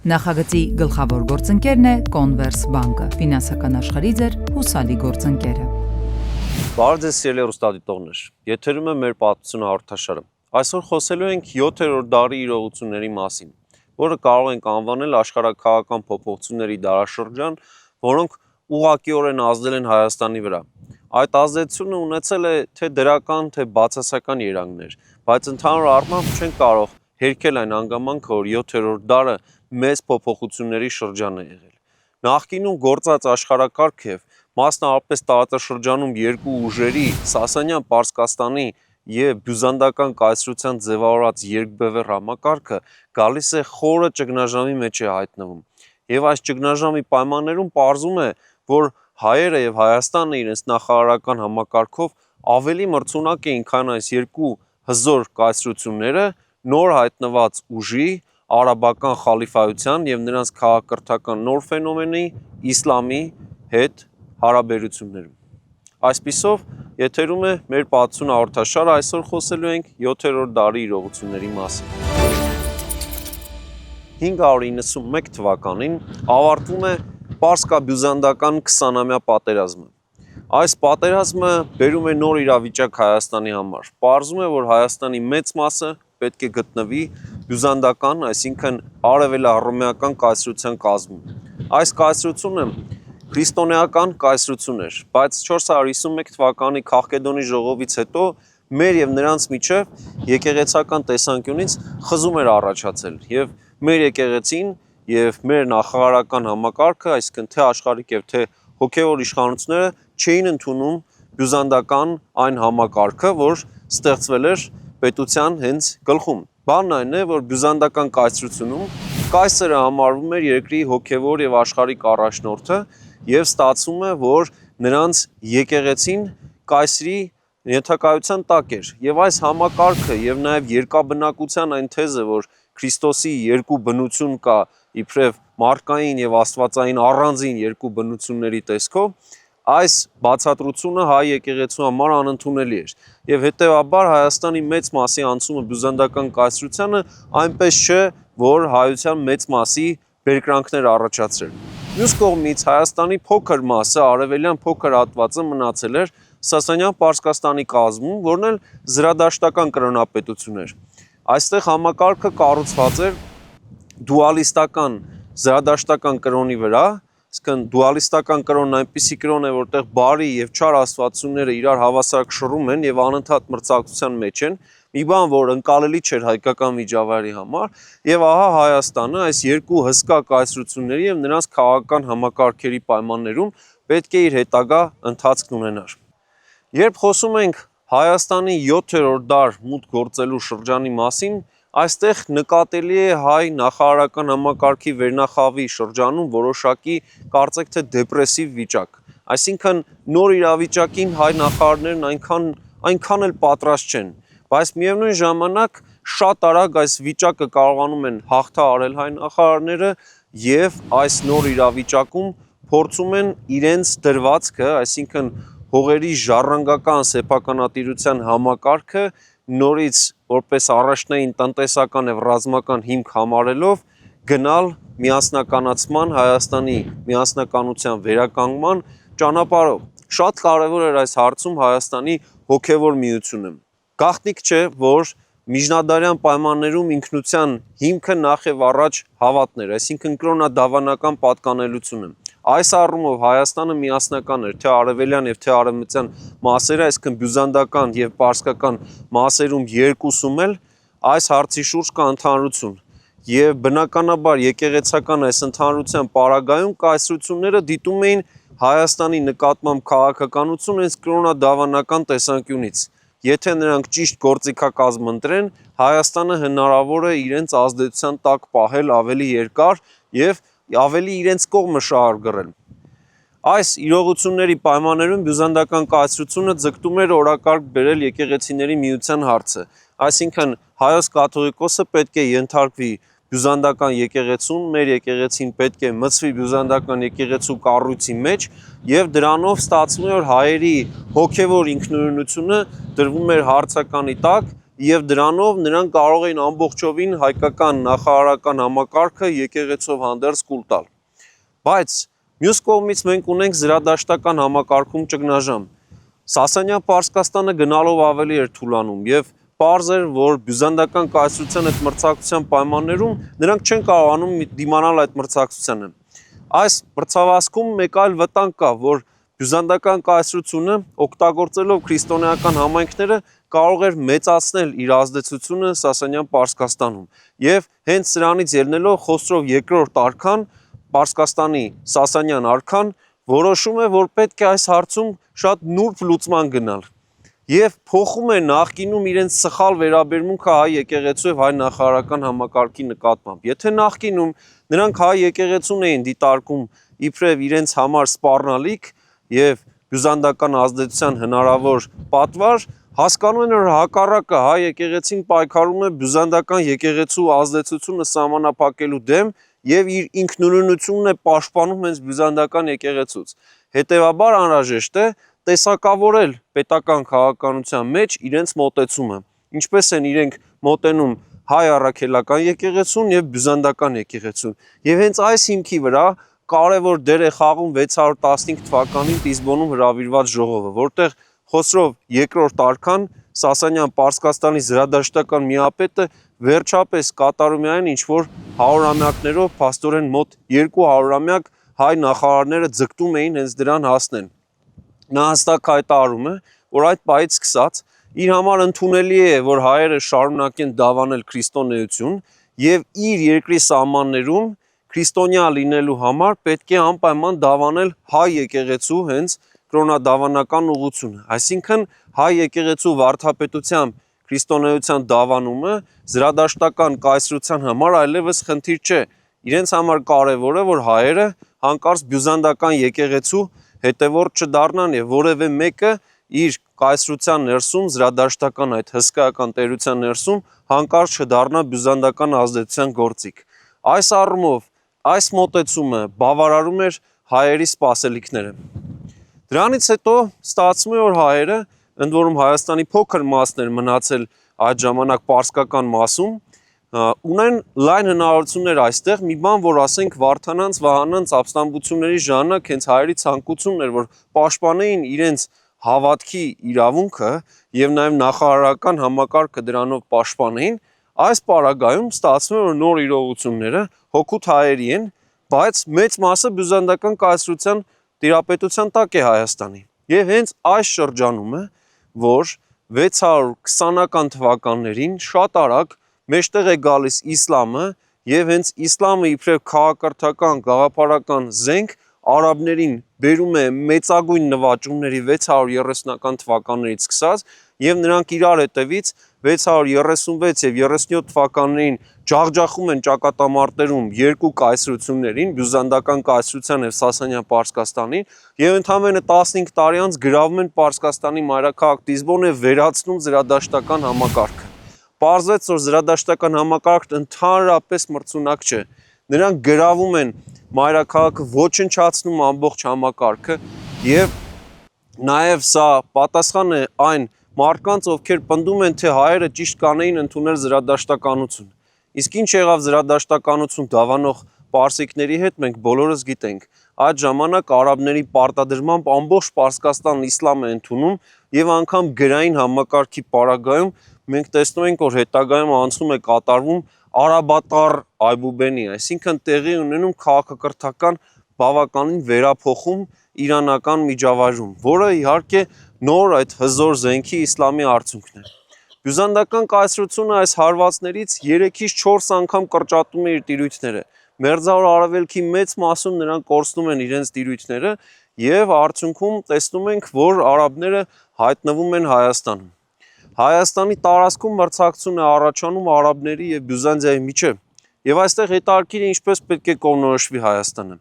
Նախագծի գլխավոր գործընկերն է Converse բանկը, ֆինանսական աշխարհի ձեր հուսալի գործընկերը։ Բարև ձեզ սիրելի հեռուստադիտողներ, եթերում է մեր պատմությունը հաղորդաշարը։ Այսօր խոսելու ենք 7-րդ դարի իրողությունների մասին, որը կարող ենք անվանել աշխարհաքաղաքական փոփոխությունների դարաշրջան, որոնք ուղղակիորեն ազդել են Հայաստանի վրա։ Այդ ազդեցությունը ունեցել է թե դրական, թե բացասական երանգներ, բայց ընդհանուր առմամբ չենք կարող հերքել այն հանգամանքը, որ 7-րդ դարը մեծ փոփոխությունների շրջան է եղել։ Նախկինում գործած աշխարհակարգ եւ մասնավորապես տարածաշրջանում երկու ուժերի՝ Սասանյան Պարսկաստանի եւ բյուզանդական կայսրության ձևավորած երկբևեռ համակարգը գալիս է խորը ճգնաժամի մեջ է հայտնվում։ Եվ այս ճգնաժամի պայմաններում պարզում է, որ հայերը եւ Հայաստանը իրենց նախարարական համակարգով ավելի մրցունակ էին, քան այս երկու հզոր կայսրությունները նոր հայտնված ուժի արաբական խալիֆայության եւ նրանց քաղաքակրթական նոր ֆենոմենի իսլամի հետ հարաբերություններում։ Այսպիսով, եթերում է մեր պատմությունը հաղորդաշարը, այսօր խոսելու ենք 7-րդ դարի իրողությունների մասին։ 591 թվականին ավարտվում է Պարսկա-բյուզանդական 20-ամյա պատերազմը։ Այս պատերազմը բերում է նոր իրավիճակ Հայաստանի համար։ Պարզում է, որ Հայաստանի մեծ մասը պետք է գտնվի բյուզանդական, այսինքն արևելահռոմեական կայսրության կազմում։ Այս կայսրությունը քրիստոնեական կայսրություն էր, բայց 451 թվականի Քաղկեդոնի ժողովից հետո մեր եւ նրանց միջև եկեղեցական տեսանկյունից խզում էր առաջացել եւ մեր եկեղեցին եւ մեր նախարարական համակարգը, այսինքն թե աշխարհիկ եւ թե հոգեվոր իշխանությունները չէին ընդունում բյուզանդական այն համակարգը, որ ստեղծվել էր պետության հենց գլխում։ Բանն այն է, որ բյուզանդական կայսրությունում կայսրը համարվում էր երկրի հոգևոր եւ աշխարհիկ առաջնորդը եւ ստացվում է, որ նրանց եկեղեցին կայսրի ենթակայության տակ էր եւ այս համակարգը եւ նաեւ երկաբնակության այն թեզը, որ Քրիստոսի երկու բնություն կա իբրև մարդկային եւ աստվածային առանձին երկու բնությունների տեսքով, այս բացատրությունը հայ եկեղեցու համար անընդունելի էր եւ հետեւաբար Հայաստանի մեծ մասի անցումը բյուզանդական կայսրությանը այնպես չէ, որ հայության մեծ մասի բերկրանքներ առաջացրել։ Մյուս կողմից Հայաստանի փոքր մասը, արևելյան փոքր հատվածը մնացել էր Սասանյան Պարսկաստանի կազմում, որն էլ զրադաշտական կրոնապետություն էր։ Այստեղ համակարգը կառուցված էր դուալիստական զրադաշտական կրոնի վրա, այսինքն դուալիստական կրոնն այնպիսի կրոն է, որտեղ բարի եւ չար աստվածությունները իրար հավասարակշռում են եւ անընդհատ մրցակցության մեջ են, մի բան, որ ընկալելի չէր հայկական միջավայրի համար, եւ ահա Հայաստանը այս երկու հսկա կայսրությունների եւ նրանց քաղաքական համակարգերի պայմաններում պետք է իր հետագա ընթացքն ունենար։ Երբ խոսում ենք Հայաստանի 7-րդ դար մուտք գործելու շրջանի մասին, այստեղ նկատելի է հայ նախարարական համակարգի վերնախավի շրջանում որոշակի կարծեք թե դեպրեսիվ վիճակ։ Այսինքն նոր իրավիճակին հայ նախարարներն այնքան էլ պատրաստ չեն, բայց միևնույն ժամանակ շատ արագ այս վիճակը կարողանում են հաղթահարել հայ նախարարները եւ այս նոր իրավիճակում փորձում են իրենց դրվածքը, այսինքն հողերի ժառանգական սեփականատիրության համակարգը նորից որպես առաջնային տնտեսական եւ ռազմական հիմք համարելով գնալ միասնականացման, Հայաստանի միասնականության վերականգնման ճանապարհով։ Շատ կարևոր էր այս հարցում Հայաստանի հոգևոր միությունը։ Գաղտնիք չէ, որ միջնադարյան պայմաններում ինքնության հիմքը նախ եւ առաջ հավատն էր, այսինքն կրոնադավանական պատկանելությունը։ Այս առումով Հայաստանը միասնական էր թե արևելյան եւ թե արևմտյան մասերը, այսինքն բյուզանդական եւ պարսկական մասերում երկուսում էլ այս հարցի շուրջ կա ընդհանրություն։ Եվ բնականաբար եկեղեցական այս ընդհանրության պարագայում կայսրությունները դիտում էին Հայաստանի նկատմամբ քաղաքականություն հենց կրոնադավանական տեսանկյունից։ Եթե նրանք ճիշտ գործիքակազմ ընտրեն, Հայաստանը հնարավոր է իրենց ազդեցության տակ պահել ավելի երկար եւ ավելի իրենց կողմը շահարկել։ Այս իրողությունների պայմաններում բյուզանդական կայսրությունը ձգտում էր օրակարգ բերել եկեղեցիների միության հարցը, այսինքն հայոց կաթողիկոսը պետք է ենթարկվի բյուզանդական եկեղեցուն, մեր եկեղեցին պետք է մտցվի բյուզանդական եկեղեցու կառույցի մեջ եւ դրանով ստացվում է որ հայերի հոգեվոր ինքնուրույնությունը դրվում էր հարցականի տակ եւ դրանով նրանք կարող էին ամբողջովին հայկական նախարարական համակարգը եկեղեցով հանդերձ կուլ տալ։ Բայց մյուս կողմից մենք ունենք զրադաշտական համակարգում ճգնաժամ։ Սասանյան Պարսկաստանը գնալով ավելի էր թուլանում եւ պարզ էր, որ բյուզանդական կայսրության այդ մրցակցության պայմաններում նրանք չեն կարողանում դիմանալ այդ մրցակցությանը։ Այս մրցավազքում մեկ այլ վտանգ կա, որ բյուզանդական կայսրությունը օգտագործելով քրիստոնեական համայնքները կարող էր մեծացնել իր ազդեցությունը Սասանյան Պարսկաստանում եւ հենց սրանից ելնելով Խոսրով II արքան, Պարսկաստանի Սասանյան արքան որոշում է, որ պետք է այս հարցում շատ նուրբ լուծման գնալ եւ փոխում է նախկինում իրենց սխալ վերաբերմունքը հայ եկեղեցու եւ հայ նախարարական համակարգի նկատմամբ։ Եթե նախկինում նրանք հայ եկեղեցուն էին դիտարկում իբրև իրենց համար սպառնալիք եւ բյուզանդական ազդեցության հնարավոր պատվար, հասկանում են, որ հակառակը հայ եկեղեցին պայքարում է բյուզանդական եկեղեցու ազդեցությունը սահմանափակելու դեմ եւ իր ինքնուրույնությունն է պաշտպանում հենց բյուզանդական եկեղեցուց։ Հետևաբար անհրաժեշտ է տեսակավորել պետական քաղաքականության մեջ իրենց մոտեցումը, ինչպես են իրենք մոտենում հայ առաքելական եկեղեցուն եւ բյուզանդական եկեղեցուն։ Եվ հենց այս հիմքի վրա կարևոր դեր է խաղում 615 թվականին Տիզբոնում հրավիրված ժողովը, որտեղ Խոսրով II արքան Սասանյան Պարսկաստանի զրադաշտական միապետը վերջապես կատարում է այն, ինչ որ 100-ամյակներով, փաստորեն մոտ 200-ամյակ հայ նախարարները ձգտում էին հենց դրան հասնեն։ Նա հստակ հայտարարում է, որ այդ պահից սկսած իր համար ընդունելի է, որ հայերը շարունակեն դավանել քրիստոնեություն եւ իր երկրի սահմաններում քրիստոնյա լինելու համար պետք է անպայման դավանել հայ եկեղեցու հենց կրոնադավանական ուղղությունը։ Այսինքն հայ եկեղեցու վարդապետությամբ քրիստոնեության դավանումը զրադաշտական կայսրության համար այլևս խնդիր չէ։ Իրենց համար կարևոր է, որ հայերը հանկարծ բյուզանդական եկեղեցու հետևորդ չդառնան եւ որևէ մեկը իր կայսրության ներսում զրադաշտական այդ հսկայական տերության ներսում հանկարծ չդառնա բյուզանդական ազդեցության գործիք։ Այս առումով այս մոտեցումը բավարարում էր հայերի սպասելիքները։ Դրանից հետո ստացվում է, որ հայերը, ընդ որում Հայաստանի փոքր մասն էր մնացել այդ ժամանակ պարսկական մասում, ունեն լայն հնարավորություններ այստեղ, մի բան, որ ասենք Վարդանանց, Վահանանց ապստամբությունների ժամանակ հենց հայերի ցանկությունն էր, որ պաշտպանեին իրենց հավատքի իրավունքը եւ նաեւ նախարարական համակարգը դրանով պաշտպանեին, այս պարագայում ստացվում է, որ նոր իրողությունները հօգուտ հայերի են, բայց մեծ մասը բյուզանդական կայսրության տիրապետության տակ է Հայաստանի։ Եվ հենց այս շրջանում է, որ 620-ական թվականներին շատ արագ մեջտեղ է գալիս իսլամը եւ հենց իսլամը իբրև քաղաքակրթական, գաղափարական զենք արաբներին բերում է մեծագույն նվաճումների 630-ական թվականներից սկսած եւ նրանք իրար հետևից 636 եւ 37 թվականներին ջախջախում են ճակատամարտերում երկու կայսրություններին, բյուզանդական կայսրության եւ Սասանյան Պարսկաստանին եւ ընդամենը 15 տարի անց գրավում են Պարսկաստանի մայրաքաղաք Տիզբոն եւ վերացնում զրադաշտական համակարգը։ Պարզվեց, որ զրադաշտական համակարգն ընդհանրապես մրցունակ չէ։ Նրանք գրավում են մայրաքաղաքը, ոչնչացնում ամբողջ համակարգը եւ նաեւ սա պատասխան է այն մարդկանց, ովքեր պնդում են, թե հայերը ճիշտ կանեին ընդունել զրադաշտականություն։ Իսկ ինչ եղավ զրադաշտականություն դավանող պարսիկների հետ, մենք բոլորս գիտենք։ Այդ ժամանակ արաբների պարտադրմամբ ամբողջ Պարսկաստանն իսլամ է ընդունում եւ անգամ գրային համակարգի պարագայում մենք տեսնում ենք, որ հետագայում անցնում է կատարվում արաբատար այբուբենի, այսինքն տեղի ունենում քաղաքակրթական բավականին վերափոխում իրանական միջավայրում, որը իհարկե նոր այդ հզոր զենքի իսլամի արդյունքն է։ Բյուզանդական կայսրությունը այս հարվածներից 3-ից 4 անգամ կրճատում է իր տիրույթները։ Մերձավոր Արևելքի մեծ մասում նրանք կորցնում են իրենց տիրույթները եւ արդյունքում տեսնում ենք, որ արաբները հայտնվում են Հայաստանում։ Հայաստանի տարածքում մրցակցություն է առաջանում արաբների եւ Բյուզանդիայի միջեւ եւ այստեղ հետաքրքիր է ինչպես պետք է կողմնորոշվի Հայաստանը։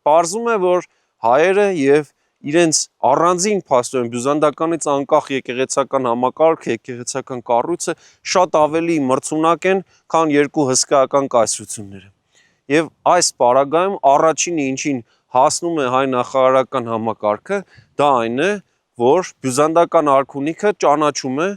Պարզվում է, որ հայերը եւ իրենց առանձին փաստորեն բյուզանդականից անկախ եկեղեցական համակարգ, եկեղեցական կառույցը շատ ավելի մրցունակ են, քան երկու հսկայական կայսրությունները։ Եվ այս պարագայում առաջինը ինչին հասնում է հայ նախարարական համակարգը, դա այն է, որ բյուզանդական արքունիքը ճանաչում է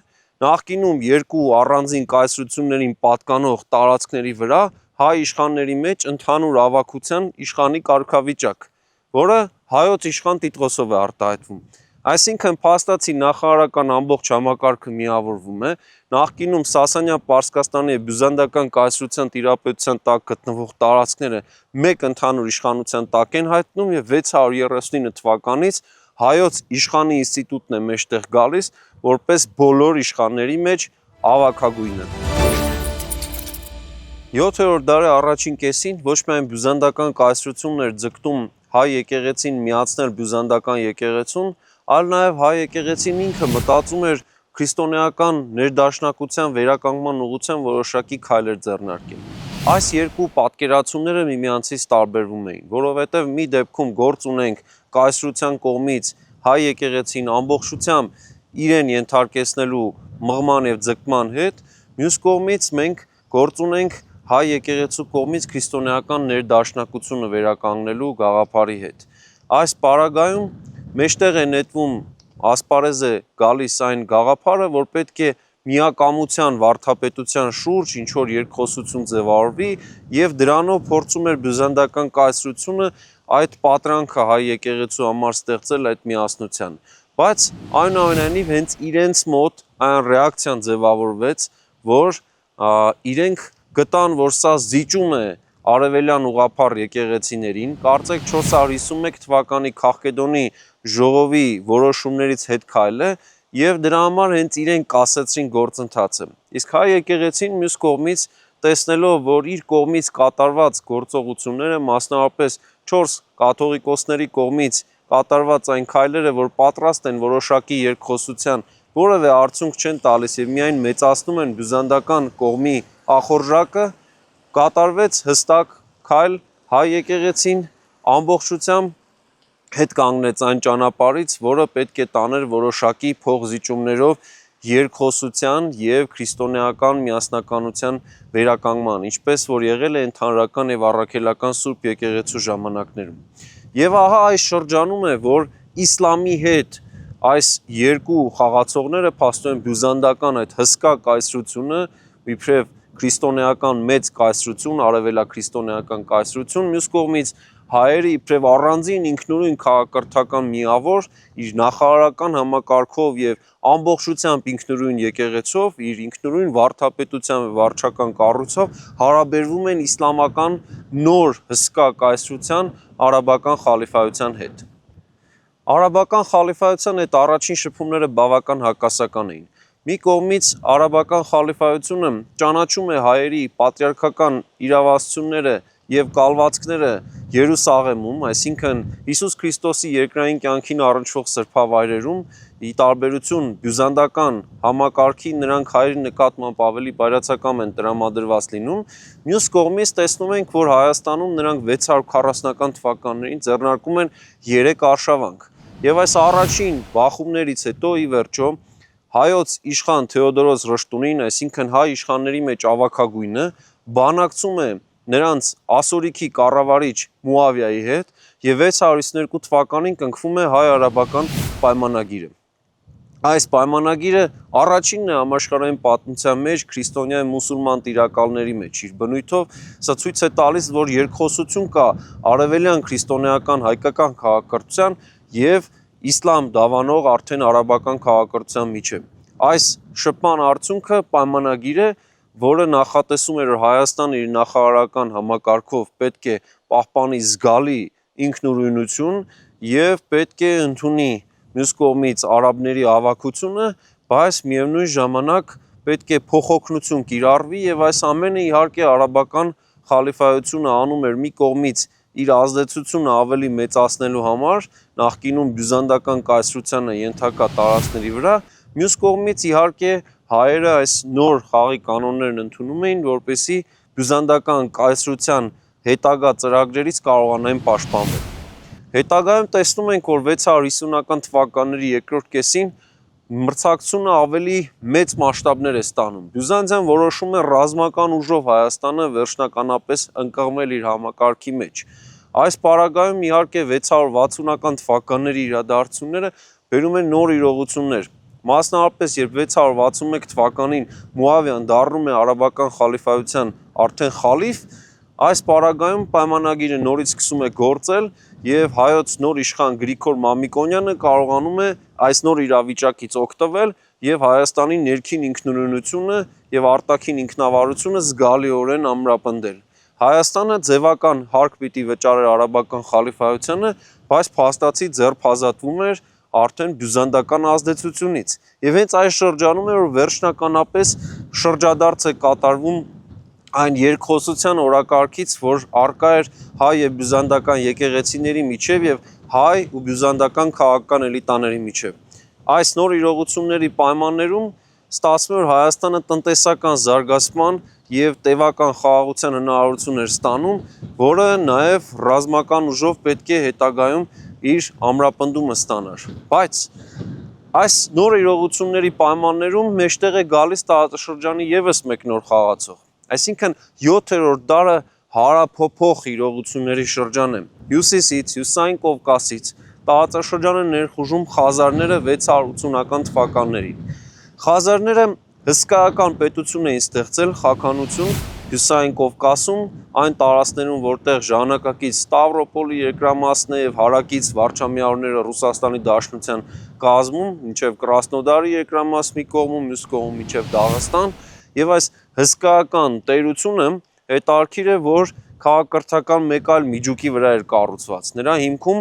նախկինում երկու առանձին կայսրություններին պատկանող տարածքների վրա հայ իշխանների մեջ ընդհանուր ավագության իշխանի կարգավիճակ, որը հայոց իշխան Տիտղոսով է արտահայտվում։ Այսինքն փաստացի նախարարական ամբողջ համակարգը միավորվում է նախկինում Սասանյան Պարսկաստանի բյուզանդական կայսրության տիրապետության տակ գտնվող տարածքները մեկ ընդհանուր իշխանության տակ են հայտնում եւ 639 թվականից հայոց իշխանի ինստիտուտն է մեջտեղ գալիս որպես բոլոր իշխանների մեջ ավագագույնը։ 7-րդ դարի առաջին կեսին ոչ միայն բյուզանդական կայսրությունն էր ձգտում հայ եկեղեցին միացնել բյուզանդական եկեղեցուն, այլ նաև հայ եկեղեցին ինքը մտածում էր քրիստոնեական ներդաշնակության վերականգնման ուղղությամբ որոշակի քայլեր ձեռնարկել։ Այս երկու պատկերացումները միմյանցից տարբերվում էին, որովհետև մի դեպքում գործ ունենք կայսրության կողմից հայ եկեղեցին ամբողջությամբ իրեն ենթարկեցնելու մղման եւ ձգտման հետ, մյուս կողմից մենք գործ ունենք հայ եկեղեցու կողմից քրիստոնեական ներդաշնակությունը վերականգնելու գաղափարի հետ։ Այս պարագայում մեջտեղ է նետվում ասպարեզ է գալիս այն գաղափարը, որ պետք է միակամության վարդապետության շուրջ ինչ որ երկխոսություն ձևավորվի եւ դրանով փորձում էր բյուզանդական կայսրությունը այդ պատրանքը հայ եկեղեցու համար ստեղծել այդ միասնության։ Բայց այնուամենայնիվ հենց իրենց մոտ այն ռեակցիան ձևավորվեց, որ իրենք գտան, որ սա զիջում է արևելյան ուղղափառ եկեղեցիներին, կարծեք 451 թվականի Քաղկեդոնի ժողովի որոշումներից հետ քայլը եւ դրա համար հենց իրենք կասեցրին գործընթացը։ Իսկ հայ եկեղեցին մյուս կողմից տեսնելով, որ իր կողմից կատարված գործողությունները, մասնավորապես 4 կաթողիկոսների կողմից կատարված այն քայլերը, որ պատրաստ են որոշակի երկխոսության, որևէ արդյունք չեն տալիս եւ միայն մեծացնում են բյուզանդական կողմի ախորժակը, կատարվեց հստակ քայլ հայ եկեղեցին ամբողջությամբ հետ կանգնեց այն ճանապարհից, որը պետք է տաներ որոշակի փողզիջումներով երկխոսության եւ քրիստոնեական միասնականության վերականգնման, ինչպես որ եղել է ընդհանրական եւ առաքելական Սուրբ եկեղեցու ժամանակներում։ Եվ ահա այս շրջանում է, որ իսլամի հետ այս երկու խաղացողները փաստորեն բյուզանդական այդ հսկա կայսրությունը իբրև քրիստոնեական մեծ կայսրություն, արևելաքրիստոնեական կայսրություն, մյուս կողմից հայերը իբրև առանձին ինքնուրույն քաղաքակրթական միավոր, իր նախարարական համակարգով եւ ամբողջությամբ ինքնուրույն եկեղեցով, իր ինքնուրույն վարդապետությամբ եւ վարչական կառույցով հարաբերվում են իսլամական նոր հսկա կայսրության արաբական խալիֆայության հետ։ Արաբական խալիֆայության այդ առաջին շփումները բավական հակասական էին։ Մի կողմից արաբական խալիֆայությունը ճանաչում է հայերի պատրիարքական իրավասությունները եւ կալվածքները Երուսաղեմում, այսինքն Հիսուս Քրիստոսի երկրային կյանքին առնչվող սրբավայրերում, ի տարբերություն բյուզանդական համակարգի նրանք հայերի նկատմամբ ավելի բայրացակամ են տրամադրված լինում։ Մյուս կողմից տեսնում ենք, որ Հայաստանում նրանք 640-ական թվականներին ձեռնարկում են 3 արշավանք։ Եվ այս առաջին բախումներից հետո ի վերջո հայոց իշխան Թեոդորոս Ռշտունին, այսինքն հայ իշխանների մեջ ավագագույնը, բանակցում է նրանց ասորիքի կառավարիչ Մուավիայի հետ եւ 652 թվականին կնքվում է հայ-արաբական պայմանագիրը։ Այս պայմանագիրը առաջինն է համաշխարհային պատմության մեջ քրիստոնյա մուսուլման տիրակալների մեջ իր բնույթով, սա ցույց է տալիս, որ երկխոսություն կա արևելյան քրիստոնեական հայկական քաղաքակրթության եւ իսլամ դավանող արդեն արաբական քաղաքակրթության միջև։ Այս շփման արդյունքը պայմանագիր է, որը նախատեսում էր, որ Հայաստանը իր նախարարական համակարգով պետք է պահպանի զգալի ինքնուրույնություն եւ պետք է ընդունի մյուս կողմից արաբների ավագությունը, բայց միևնույն ժամանակ պետք է փոխօգնություն կիրառվի եւ այս ամենը իհարկե արաբական խալիֆայությունը անում էր մի կողմից իր ազդեցությունը ավելի մեծացնելու համար նախկինում բյուզանդական կայսրությանը ենթակա տարածքների վրա, մյուս կողմից իհարկե հայերը այս նոր խաղի կանոններն ընդունում էին, որպեսզի բյուզանդական կայսրության հետագա ծրագրերից կարողանային պաշտպանվել։ Հետագայում տեսնում ենք, որ 650-ական թվականների երկրորդ կեսին մրցակցությունը ավելի մեծ մասշտաբներ է ստանում։ Բյուզանդիան որոշում է ռազմական ուժով Հայաստանը վերջնականապես ընկղմել իր համակարգի մեջ։ Այս պարագայում իհարկե 660-ական թվականների իրադարձությունները բերում են նոր իրողություններ։ Մասնավորապես, երբ 661 թվականին Մուավիան դառնում է արաբական խալիֆայության արդեն խալիֆ, այս պարագայում պայմանագիրը նորից սկսում է գործել եւ հայոց նոր իշխան Գրիգոր Մամիկոնյանը կարողանում է այս նոր իրավիճակից օգտվել եւ Հայաստանի ներքին ինքնուրույնությունը եւ արտաքին ինքնավարությունը զգալիորեն ամրապնդել։ Հայաստանը ձևական հարկ պիտի վճարեր արաբական խալիֆայությանը, բայց փաստացի ձեռբազատվում էր արդեն բյուզանդական ազդեցությունից։ Եվ հենց այս շրջանում է, որ վերջնականապես շրջադարձ է կատարվում այն երկխոսության օրակարգից, որ արկա էր հայ եւ բյուզանդական եկեղեցիների միջև եւ հայ ու բյուզանդական քաղաքական էլիտաների միջև։ Այս նոր իրողությունների պայմաններում ստացվում է, որ Հայաստանը տնտեսական զարգացման եւ տևական խաղաղության հնարավորություն էր ստանում, որը նաեւ ռազմական ուժով պետք է հետագայում իր ամրապնդումը ստանար։ Բայց այս նոր իրողությունների պայմաններում մեջտեղ է գալիս տարածաշրջանի եւս մեկ նոր խաղացող։ Այսինքն 7-րդ դարը հարափոփող իրողությունների շրջան է։ Հյուսիսից, Հյուսիսային Կովկասից տարածաշրջանը ներխուժում խազարները 680-ական թվականներին։ Խազարները հսկայական պետություն էին ստեղծել, խաքանություն Հյուսիսային Կովկասում, այն տարածքներում, որտեղ ժամանակակից Ստավրոպոլի երկրամասն է եւ հարակից վարչամիավորները Ռուսաստանի Դաշնության կազմում, մինչեւ Կրասնոդարի երկրամաս մի կողմում, մյուս կողմում մինչեւ Դաղստան, եւ այս հսկայական տերությունը հետարքիր է, որ քաղաքակրթական մեկ այլ միջուկի վրա էր կառուցված։ Նրա հիմքում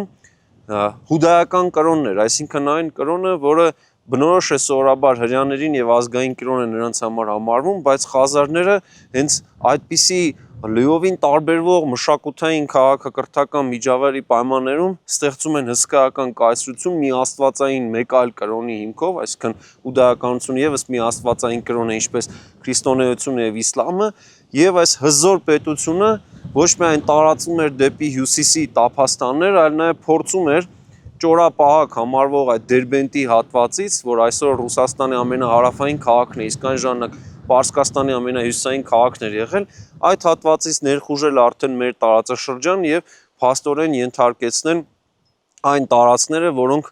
հուդայական կրոնն էր, այսինքն այն կրոնը, որը բնորոշ է սովորաբար հրեաներին եւ ազգային կրոն է նրանց համար համարվում, բայց խազարները հենց այդպիսի լիովին տարբերվող մշակութային քաղաքակրթական միջավայրի պայմաններում ստեղծում են հսկայական կայսրություն մի աստվածային մեկ այլ կրոնի հիմքով, այսինքն հուդայականությունը եւս մի աստվածային կրոն է, ինչպես քրիստոնեությունը եւ իսլամը, եւ այս հզոր պետությունը ոչ միայն տարածում էր դեպի հյուսիսի տափաստաններ, այլ նաեւ փորձում էր ճորապահակ համարվող այդ Դերբենտի հատվածից, որ այսօր Ռուսաստանի ամենահարավային քաղաքն է, իսկ այն ժամանակ Պարսկաստանի ամենահյուսիսային քաղաքն էր եղել, այդ հատվածից ներխուժել արդեն մեր տարածաշրջան եւ փաստորեն ենթարկեցնել այն տարածքները, որոնք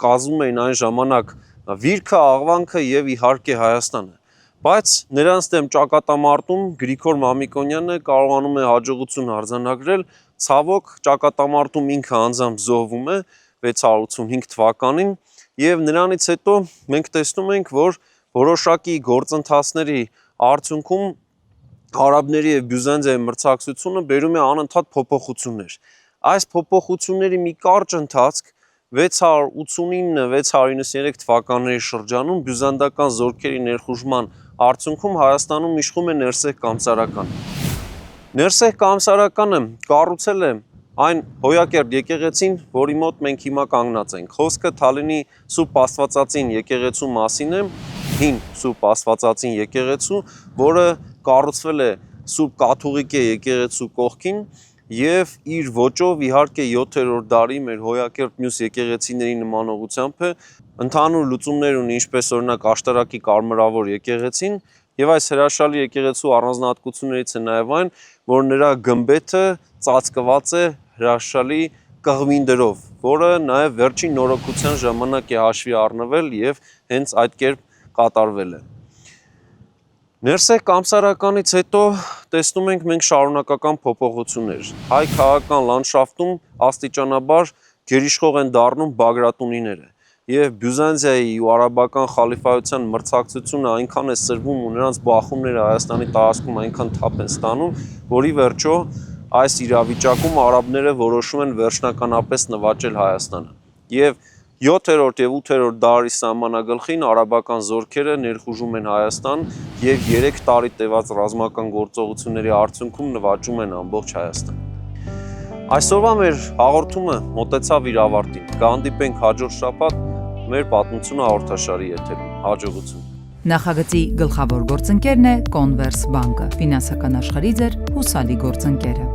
կազմում էին այն ժամանակ Վիրքը, Աղվանքը եւ իհարկե Հայաստանը։ Բայց նրանց դեմ ճակատամարտում Գրիգոր Մամիկոնյանը կարողանում է հաջողություն արձանագրել, ցավոք ճակատամարտում ինքը անձամբ զոհվում է 685 թվականին եւ նրանից հետո մենք տեսնում ենք, որ որոշակի գործընթացների արդյունքում արաբների եւ Բյուզանդիայի մրցակցությունը բերում է անընդհատ փոփոխություններ։ Այս փոփոխությունների մի կարճ ընթացք 689-693 թվականների շրջանում բյուզանդական զորքերի ներխուժման արդյունքում Հայաստանում իշխում է Ներսեհ Կամսարականը։ Ներսեհ Կամսարականը կառուցել է այն հոյակերտ եկեղեցին, որի մոտ մենք հիմա կանգնած ենք։ Խոսքը Թալինի Սուրբ Աստվածածին եկեղեցու մասին է, հին Սուրբ Աստվածածին եկեղեցու, որը կառուցվել է Սուրբ Կաթողիկե եկեղեցու կողքին եւ իր ոճով իհարկե 7-րդ դարի մեր հոյակերտ մյուս եկեղեցիների նմանողությամբ է, ընդհանուր լուծումներ ունի, ինչպես օրինակ Աշտարակի Կարմրավոր եկեղեցին, եւ այս հրաշալի եկեղեցու առանձնահատկություններից է նաեւ այն, որ նրա գմբեթը ծածկված է հրաշալի կղմինդրով, որը նաեւ վերջին նորոգության ժամանակ է հաշվի առնվել եւ հենց այդ կերպ կատարվել է։ Ներսեհ Կամսարականից հետո տեսնում ենք մենք շարունակական փոփոխություններ։ Հայ քաղաքական լանդշաֆտում աստիճանաբար գերիշխող են դառնում Բագրատունիները եւ Բյուզանդիայի ու արաբական խալիֆայության մրցակցությունը այնքան է սրվում ու նրանց բախումները Հայաստանի տարածքում այնքան թափ են ստանում, որի վերջո այս իրավիճակում արաբները որոշում են վերջնականապես նվաճել Հայաստանը։ Եվ 7-րդ եւ 8-րդ դարի սահմանագլխին արաբական զորքերը ներխուժում են Հայաստան եւ 3 տարի տևած ռազմական գործողությունների արդյունքում նվաճում են ամբողջ Հայաստան։ Այսօրվա մեր հաղորդումը մոտեցավ իր ավարտին։ Կհանդիպենք հաջորդ շաբաթ մեր պատմությունը հաղորդաշարի եթերում։ Հաջողություն։ Նախագծի գլխավոր գործընկերն է Converse բանկը, ֆինանսական աշխարհի ձեր հուսալի գործընկերը։